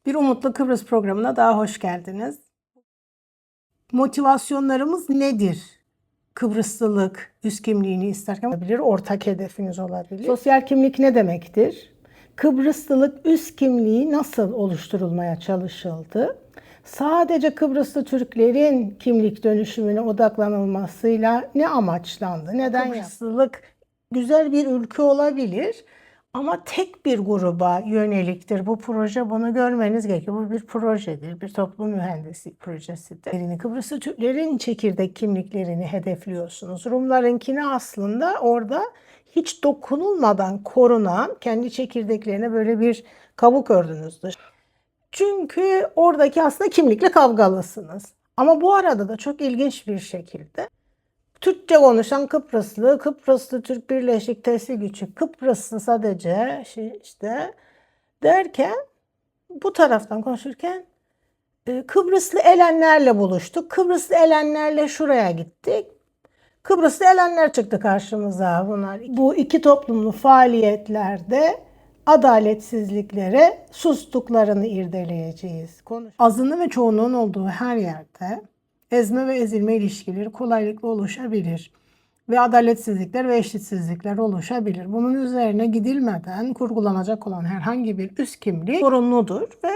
Bir Umutlu Kıbrıs programına daha hoş geldiniz. Motivasyonlarımız nedir? Kıbrıslılık, üst kimliğini isterken olabilir, ortak hedefiniz olabilir. Sosyal kimlik ne demektir? Kıbrıslılık üst kimliği nasıl oluşturulmaya çalışıldı? Sadece Kıbrıslı Türklerin kimlik dönüşümüne odaklanılmasıyla ne amaçlandı? Neden Kıbrıslılık güzel bir ülke olabilir ama tek bir gruba yöneliktir. Bu proje bunu görmeniz gerekiyor. Bu bir projedir, bir toplum mühendisliği projesidir. Kıbrıslı Türklerin çekirdek kimliklerini hedefliyorsunuz. Rumlarınkini aslında orada hiç dokunulmadan korunan kendi çekirdeklerine böyle bir kabuk ördünüzdür. Çünkü oradaki aslında kimlikle kavgalısınız. Ama bu arada da çok ilginç bir şekilde Türkçe konuşan Kıbrıslı, Kıbrıslı Türk Birleşik Teslim Gücü, Kıbrıslı sadece işte derken bu taraftan konuşurken Kıbrıslı Elenlerle buluştuk. Kıbrıslı Elenlerle şuraya gittik. Kıbrıslı Elenler çıktı karşımıza bunlar. Bu iki toplumlu faaliyetlerde adaletsizliklere sustuklarını irdeleyeceğiz. Azınlığı ve çoğunluğun olduğu her yerde ezme ve ezilme ilişkileri kolaylıkla oluşabilir. Ve adaletsizlikler ve eşitsizlikler oluşabilir. Bunun üzerine gidilmeden kurgulanacak olan herhangi bir üst kimlik sorumludur ve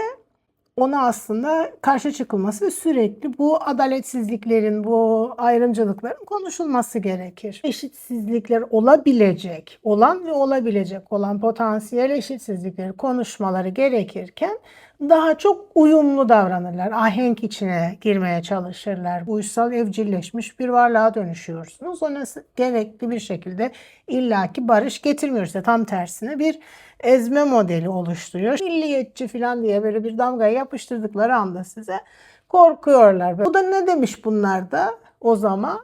ona aslında karşı çıkılması ve sürekli bu adaletsizliklerin, bu ayrımcılıkların konuşulması gerekir. Eşitsizlikler olabilecek, olan ve olabilecek olan potansiyel eşitsizlikleri konuşmaları gerekirken daha çok uyumlu davranırlar. Ahenk içine girmeye çalışırlar. Uysal, evcilleşmiş bir varlığa dönüşüyorsunuz. Ona gerekli bir şekilde illaki barış getirmiyor. İşte tam tersine bir ezme modeli oluşturuyor. Milliyetçi falan diye böyle bir damgayı yapıştırdıkları anda size korkuyorlar. Bu da ne demiş bunlar da o zaman?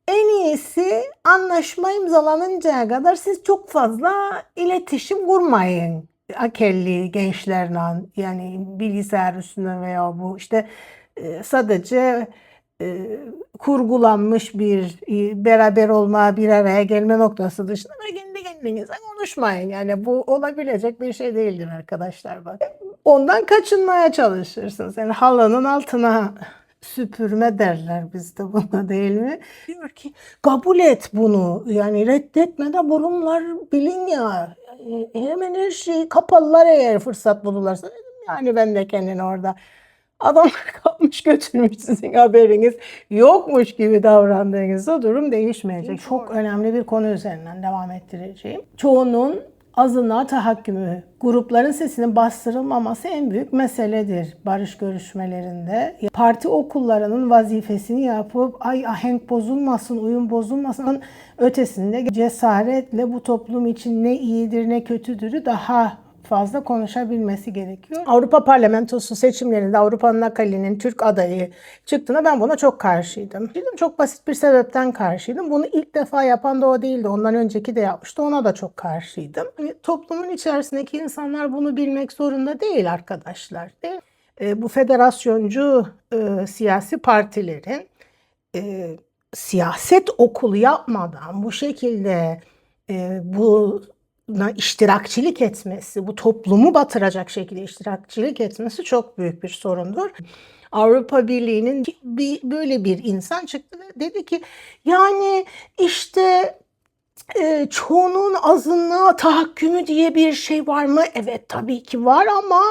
En iyisi anlaşma imzalanıncaya kadar siz çok fazla iletişim kurmayın. Akıllı gençlerle, yani bilgisayar üstüne veya bu işte sadece kurgulanmış bir beraber olma, bir araya gelme noktası dışında ve kendi kendinize konuşmayın. Yani bu olabilecek bir şey değildir arkadaşlar, bak. Ondan kaçınmaya çalışırsınız. Yani halının altına süpürme derler bizde buna, değil mi? Diyor ki kabul et bunu. Yani reddetme de burunlar bilin ya. Hemen her şeyi kapalılar eğer fırsat bulurlarsa. Dedim yani ben de kendini orada. Adamlar kapmış götürmüş, sizin haberiniz yokmuş gibi davrandığınızda durum değişmeyecek. Çok önemli bir konu üzerinden devam ettireceğim. Çoğunun azınlığa tahakkümü, grupların sesinin bastırılmaması en büyük meseledir barış görüşmelerinde. Parti okullarının vazifesini yapıp ahenk bozulmasın, uyum bozulmasın ötesinde cesaretle bu toplum için ne iyidir ne kötüdürü daha fazla konuşabilmesi gerekiyor. Avrupa Parlamentosu seçimlerinde Avrupa'nın Akali'nin Türk adayı çıktığına ben buna çok karşıydım. Çok basit bir sebepten karşıydım. Bunu ilk defa yapan da o değildi. Ondan önceki de yapmıştı. Ona da çok karşıydım. Toplumun içerisindeki insanlar bunu bilmek zorunda değil arkadaşlar. Değil. Bu federasyoncu siyasi partilerin siyaset okulu yapmadan bu şekilde bu iştirakçilik etmesi, bu toplumu batıracak şekilde iştirakçilik etmesi çok büyük bir sorundur. Avrupa Birliği'nin böyle bir insan çıktı ve dedi ki yani işte çoğunun azınlığa tahakkümü diye bir şey var mı? Evet, tabii ki var ama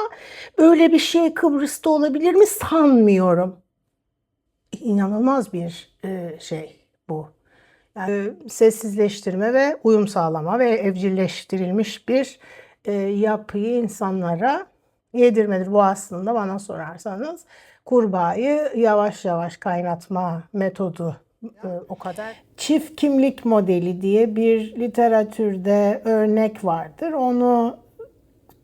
öyle bir şey Kıbrıs'ta olabilir mi sanmıyorum. İnanılmaz bir şey bu. Yani sessizleştirme ve uyum sağlama ve evcilleştirilmiş bir yapıyı insanlara yedirmedir. Bu aslında bana sorarsanız kurbağayı yavaş yavaş kaynatma metodu. O kadar. Çift kimlik modeli diye bir literatürde örnek vardır. Onu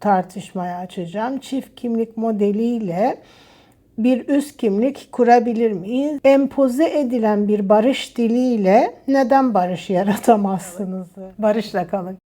tartışmaya açacağım. Çift kimlik modeliyle bir üst kimlik kurabilir miyiz? Empoze edilen bir barış diliyle neden barış yaratamazsınız? Barışla kalın.